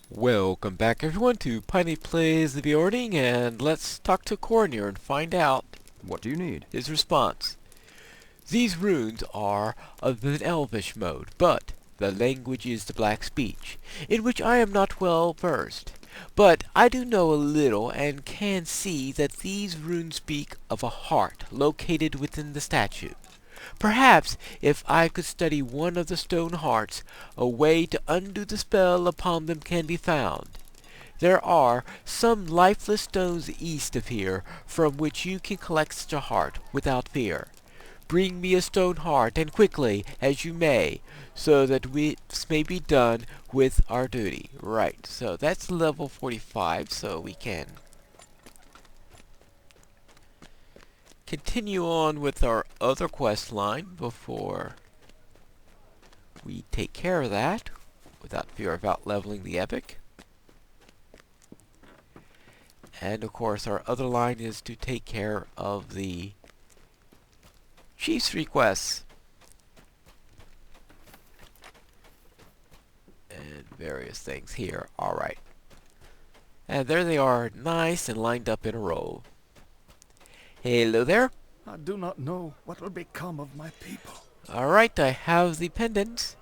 Welcome back everyone to Pineleaf Plays the Beorning, and let's talk to Cornier and find out What do you need? his response. These runes are of an elvish mode, but the language is the black speech, in which I am not well versed. But I do know a little, and can see that these runes speak of a heart located within the statue. Perhaps, if I could study one of the stone hearts, a way to undo the spell upon them can be found. There are some lifeless stones east of here, from which you can collect such a heart without fear. Bring me a stone heart, and quickly, as you may, so that this may be done with our duty. Right, so that's level 45, so we can continue on with our other quest line before we take care of that without fear of out-leveling the epic. And of course our other line is to take care of the chief's requests and various things here. Alright. And there they are, nice and lined up in a row. Hello there. I do not know what will become of my people. Alright, I have the pendant.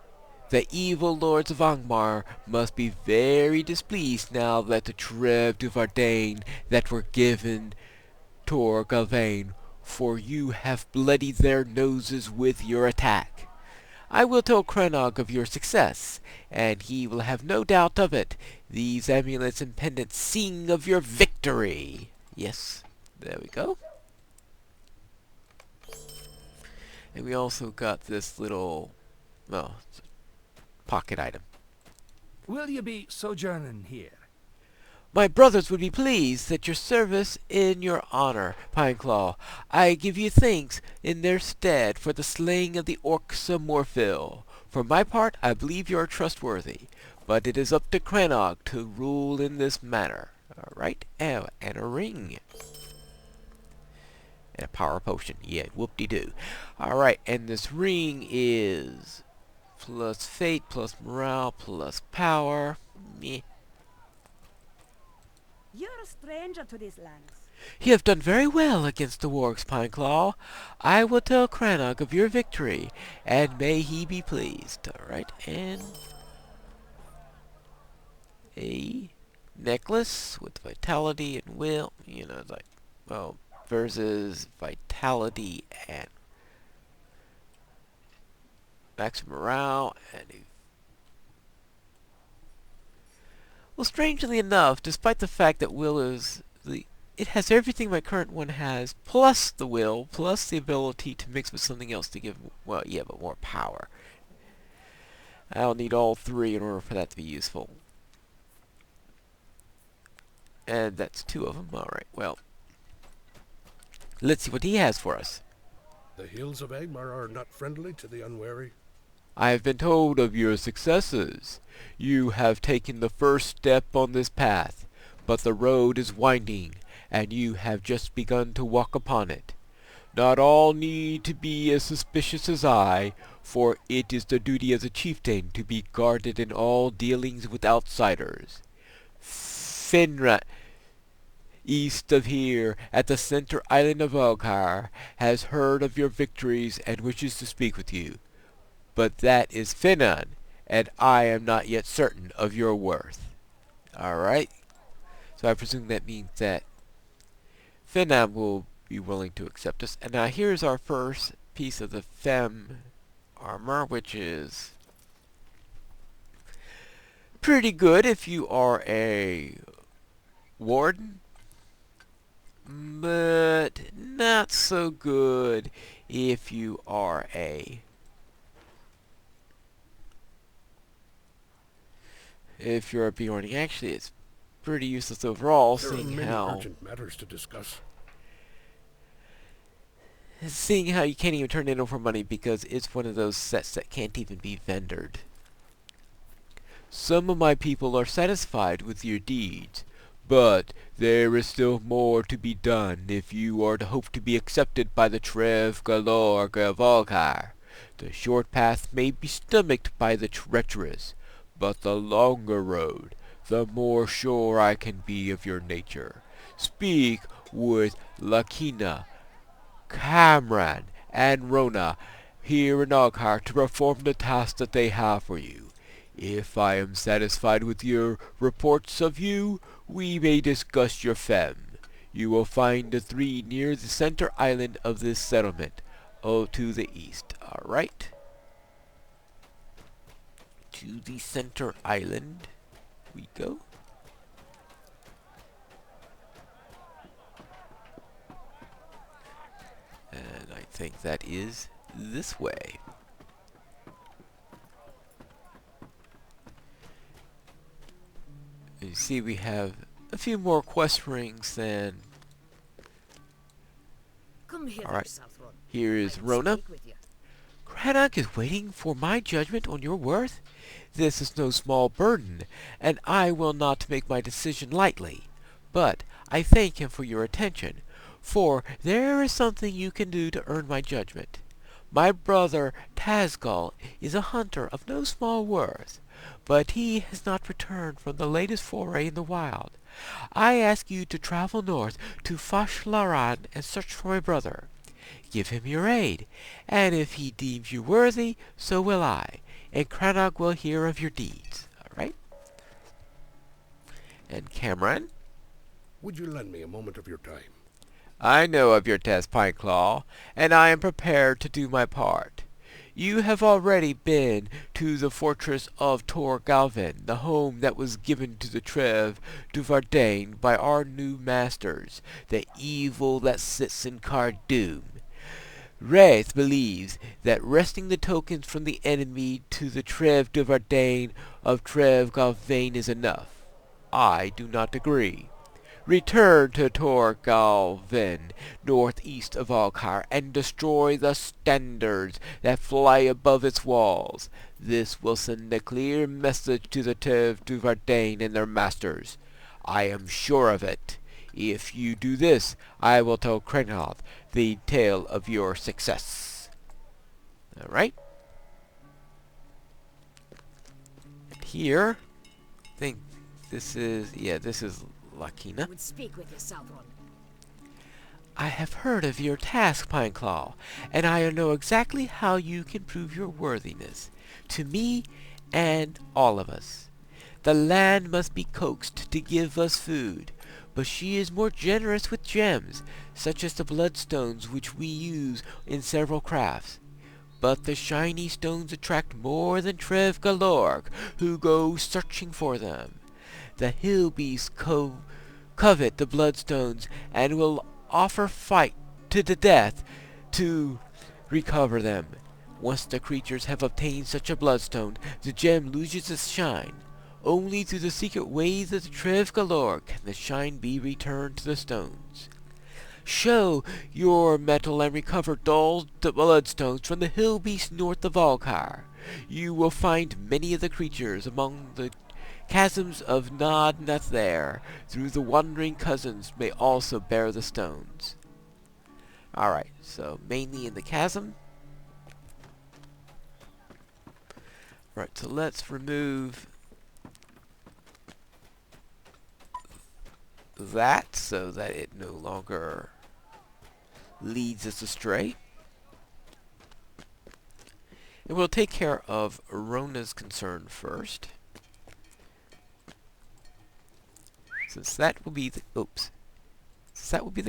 The evil lords of Angmar must be very displeased now that the Trev du Vardain that were given Tor Galvain, for you have bloodied their noses with your attack. I will tell Krenog of your success, and he will have no doubt of it. These amulets and pendants sing of your victory. Yes, there we go. And we also got this little, well, pocket item. Will you be sojourning here? My brothers would be pleased at your service in your honor, Pineclaw. I give you thanks in their stead for the slaying of the Orcs of Morphil. For my part, I believe you are trustworthy, but it is up to Krenog to rule in this matter. Alright, oh, and a ring. And a power potion. Yeah, whoop-de-doo. Alright, and this ring is plus fate, plus morale, plus power. Meh. You're a stranger to these lands. You have done very well against the wargs, Pineclaw. I will tell Krenog of your victory, and may he be pleased. Alright, and a necklace with vitality and will, you know, like, well, versus vitality and max morale and well, strangely enough, despite the fact that will is it has everything my current one has, plus the will, plus the ability to mix with something else to give, well, yeah, but more power. I'll need all three in order for that to be useful. And that's two of them. Alright, well, let's see what he has for us. The hills of Angmar are not friendly to the unwary. I have been told of your successes. You have taken the first step on this path, but the road is winding, and you have just begun to walk upon it. Not all need to be as suspicious as I, for it is the duty of the chieftain to be guarded in all dealings with outsiders. Finra, east of here, at the center island of Volgar, has heard of your victories and wishes to speak with you. But that is Finan, and I am not yet certain of your worth. Alright? So I presume that means that Finan will be willing to accept us. And now here's our first piece of the Fem armor, which is pretty good if you are a warden, but not so good if you are a you're a Beorning. Actually, it's pretty useless overall, There are seeing many how urgent matters to discuss. you can't even turn it in for money because it's one of those sets that can't even be vendored. Some of my people are satisfied with your deeds, but there is still more to be done if you are to hope to be accepted by the Trev Galor Gavalkar. The short path may be stomached by the treacherous, but the longer road, the more sure I can be of your nature. Speak with Lakina, Cameron, and Rona here in Alcar to perform the task that they have for you. If I am satisfied with your reports of you, we may discuss your femme. You will find the three near the center island of this settlement, to the east. Alright? To the center island we go. And I think that is this way. You see, we have a few more quest rings than... Come hither, Alright, Southron. here is I will Rona. speak with you. Cranach is waiting for my judgment on your worth. This is no small burden, and I will not make my decision lightly. But I thank him for your attention, for there is something you can do to earn my judgment. My brother Tazgal is a hunter of no small worth, but he has not returned from the latest foray in the wild. I ask you to travel north to Fashlaran and search for my brother. Give him your aid, and if he deems you worthy, so will I, and Cranach will hear of your deeds. Alright? And Cameron? Would you lend me a moment of your time? I know of your test, Pineclaw, and I am prepared to do my part. You have already been to the fortress of Tor Galvin, the home that was given to the Trev du Vardain by our new masters, the evil that sits in Cardoom. Wraith believes that wresting the tokens from the enemy to the Trev du Vardain of Trev Galvain is enough. I do not agree. Return to Tor Galvin, northeast of Alcar, and destroy the standards that fly above its walls. This will send a clear message to the Trev du Vardain and their masters. I am sure of it. If you do this, I will tell Cranach the tale of your success. Alright? And here, I think this is, this is Lakina. I would speak with you, Southron. I have heard of your task, Pineclaw, and I know exactly how you can prove your worthiness to me and all of us. The land must be coaxed to give us food, but she is more generous with gems, such as the bloodstones which we use in several crafts. But the shiny stones attract more than Trev Galorg, who go searching for them. The hill beasts covet the bloodstones and will offer fight to the death to recover them. Once the creatures have obtained such a bloodstone, the gem loses its shine. Only through the secret ways of the Trev Galorg can the shine be returned to the stones. Show your metal and recover dull bloodstones from the hill beasts north of Alcar. You will find many of the creatures among the chasms of Nod Nathair. Through the wandering cousins may also bear the stones. Alright, so mainly in the chasm. Right, so let's remove that so that it no longer leads us astray. And we'll take care of Rona's concern first. Since that will be the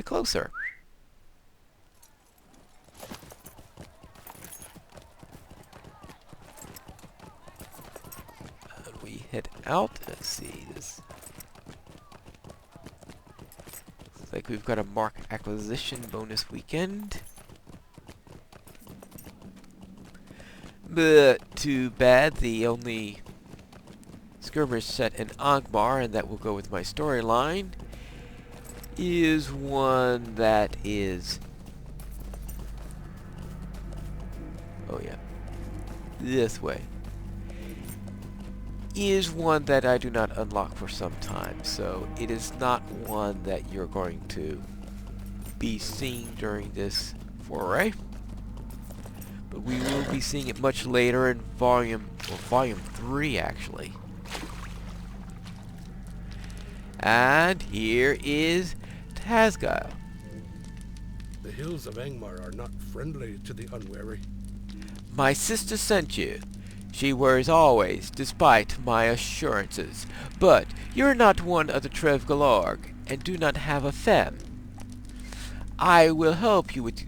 closer. And we head out. Let's see this. Looks like we've got a mark acquisition bonus weekend. But too bad, the only skirmish set in Angmar, and that will go with my storyline, is one that is... oh yeah, this way. Is one that I do not unlock for some time, so it is not one that you're going to be seeing during this foray. But we will be seeing it much later in volume 3 actually. And here is Tazgile. The hills of Angmar are not friendly to the unwary. My sister sent you. She worries always, despite my assurances. But you're not one of the Trevgalorg, and do not have a fem. I will help you with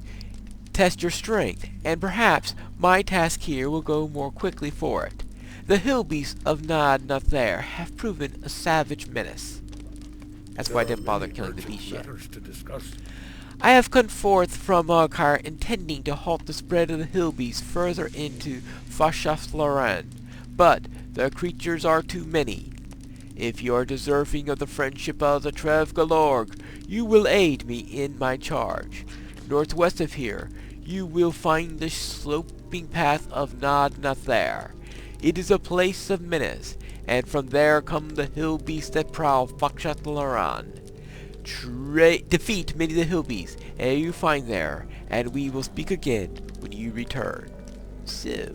test your strength, and perhaps my task here will go more quickly for it. The hill beasts of Nad Nathair have proven a savage menace. That's why I didn't bother killing the beast yet. Matters to discuss. I have come forth from Markar intending to halt the spread of the hill beasts further into Fashathloran, but the creatures are too many. If you are deserving of the friendship of the Trevgalorg, you will aid me in my charge. Northwest of here, you will find the sloping path of Nad Nathair. It is a place of menace, and from there come the hill beasts that prowl Fashathloran. Defeat many of the hill beasts, and you find there, and we will speak again when you return. So,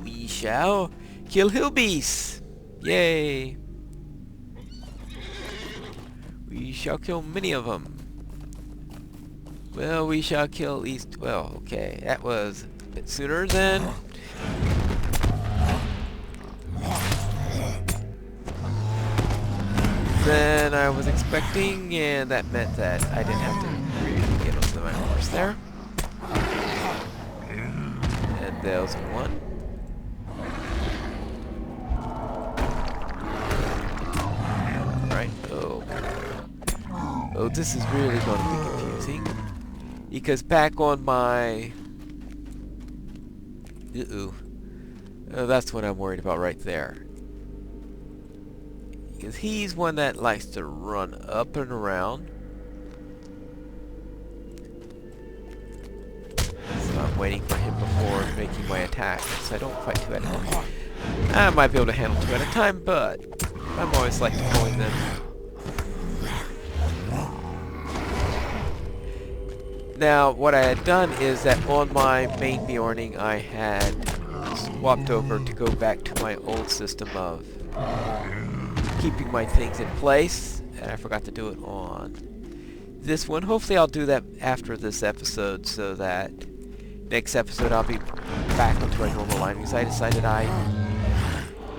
we shall kill hill beasts. Yay! We shall kill many of them. Well, we shall kill at least. Well, okay, that was a bit sooner than. Than I was expecting, and that meant that I didn't have to really get onto my horse there. And there's one. Alright, oh, this is really going to be confusing. Because back on my... that's what I'm worried about right there. Because he's one that likes to run up and around. So I'm waiting for him before making my attack, so I don't fight two at a time. I might be able to handle two at a time, but I'm always like deploying them. Now, what I had done is that on my main Beorning, I had swapped over to go back to my old system of keeping my things in place, and I forgot to do it on this one. Hopefully I'll do that after this episode, so that next episode I'll be back onto my normal line, because I decided I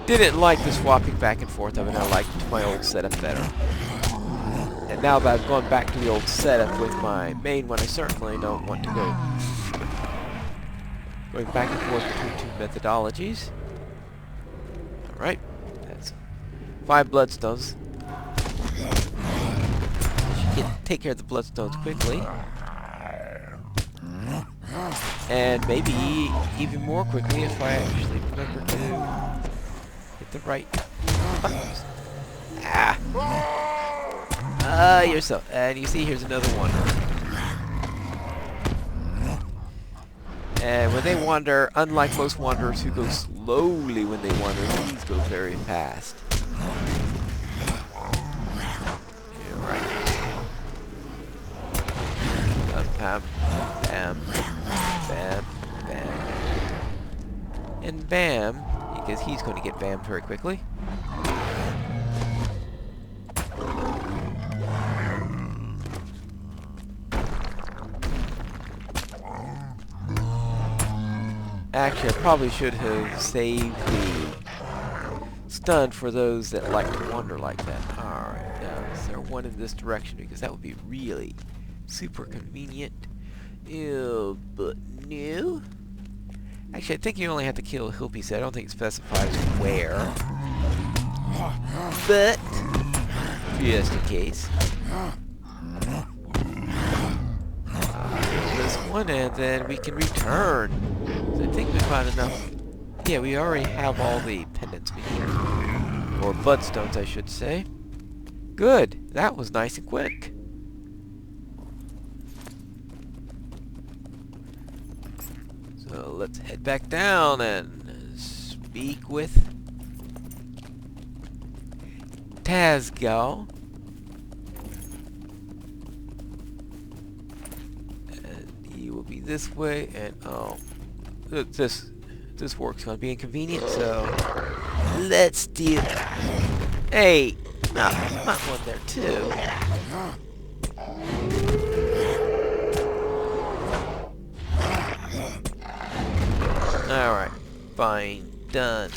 didn't like the swapping back and forth of it. I liked my old setup better. And now that I've gone back to the old setup with my main one, I certainly don't want to go going back and forth between two methodologies. Alright, that's 5 bloodstones. Should take care of the bloodstones quickly. And maybe even more quickly if I actually remember to hit the right buttons. You're so... And you see, here's another one. And when they wander, unlike most wanderers who go slowly when they wander, these go very fast. Alright. Bam, bam, bam, bam. And bam, because he's going to get bammed very quickly. Actually, I probably should have saved the stun for those that like to wander like that. Alright, now is there one in this direction? Because that would be really super convenient. Ew, but no. Actually, I think you only have to kill a hill piece. I don't think it specifies where. But, just in case. This one, and then we can return. So I think we found enough. Yeah, we already have all the pendants we need. Or bloodstones, I should say. Good. That was nice and quick. So let's head back down and speak with Tazgile. And he will be this way, and oh, this This work's gonna be inconvenient, so let's do. Hey, not one there too. All right, fine, done.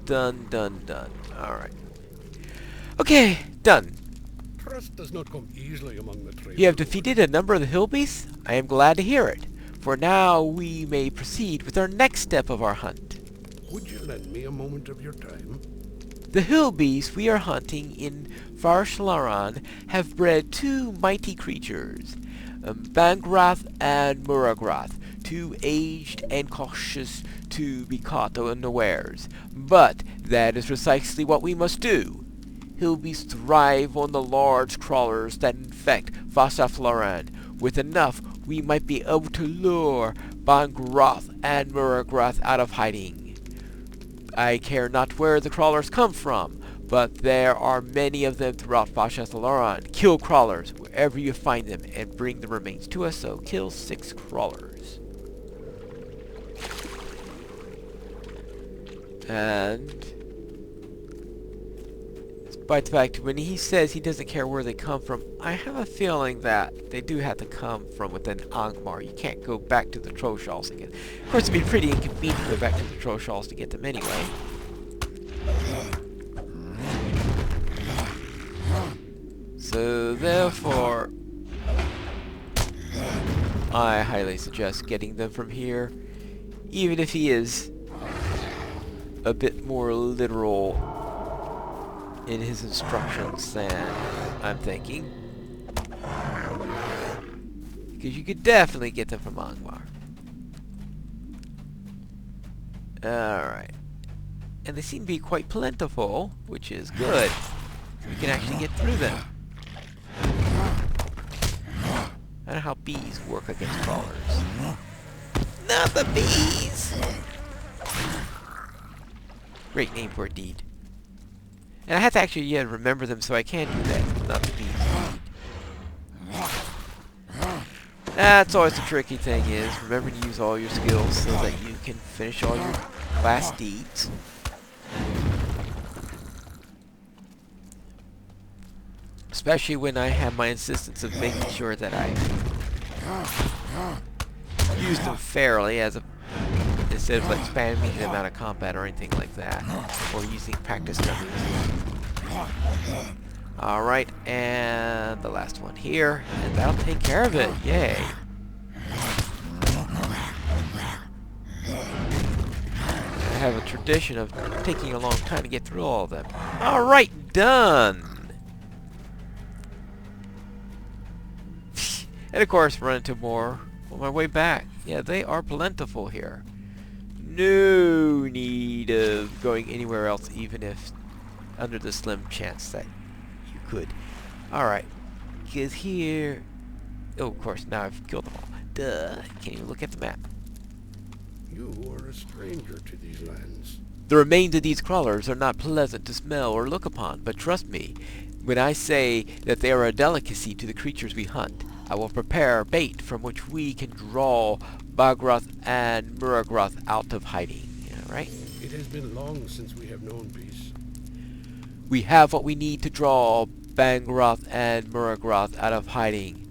Done. All right. Okay, done. Trust does not come easily among the traders. You have defeated a number of the hill beasts? I am glad to hear it. For now we may proceed with our next step of our hunt. Would you lend me a moment of your time? The hill beasts we are hunting in Farshlaran have bred two mighty creatures, Bangrath and Muragrath, too aged and cautious to be caught unawares. But that is precisely what we must do. Hill beasts thrive on the large crawlers that infect Farshlaran. With enough, we might be able to lure Bangrath and Muragrath out of hiding. I care not where the crawlers come from, but there are many of them throughout Farshlaran. Kill crawlers wherever you find them and bring the remains to us, so kill 6 crawlers. And despite the fact when he says he doesn't care where they come from, I have a feeling that they do have to come from within Angmar. You can't go back to the Trollshalls again. Of course, it'd be pretty inconvenient to go back to the Trollshalls to get them anyway. So therefore, I highly suggest getting them from here, even if he is a bit more literal in his instructions than I'm thinking. Because you could definitely get them from Angmar. Alright. And they seem to be quite plentiful, which is good. We can actually get through them. I don't know how bees work against crawlers. Not the bees! Great name for a deed. And I have to actually, remember them so I can do that. Not the bees. That's always the tricky thing is, remember to use all your skills so that you can finish all your class deeds. Especially when I have my insistence of making sure that I use them fairly as a instead of like spamming them out of combat or anything like that, or using practice dummies. Alright, and the last one here, and that'll take care of it. Yay! I have a tradition of taking a long time to get through all of them. Alright, done! And of course, run into more on my way back. Yeah, they are plentiful here. No need of going anywhere else, even if under the slim chance that you could. Alright, because here... Oh, of course, now I've killed them all. Duh, can't even look at the map. You are a stranger to these lands. The remains of these crawlers are not pleasant to smell or look upon, but trust me, when I say that they are a delicacy to the creatures we hunt, I will prepare bait from which we can draw Bagrath and Muragrath out of hiding. Alright? It has been long since we have known peace. We have what we need to draw Bangrath and Muragrath out of hiding.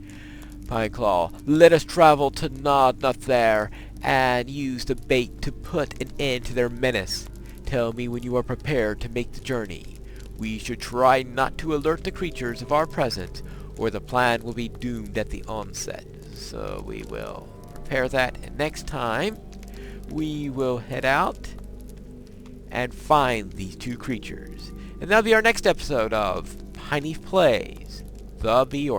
Pineclaw, let us travel to Nodnothere and use the bait to put an end to their menace. Tell me when you are prepared to make the journey. We should try not to alert the creatures of our presence, or the plan will be doomed at the onset. So we will prepare that, and next time we will head out and find these two creatures. And that'll be our next episode of Pineleaf Plays The Beorning.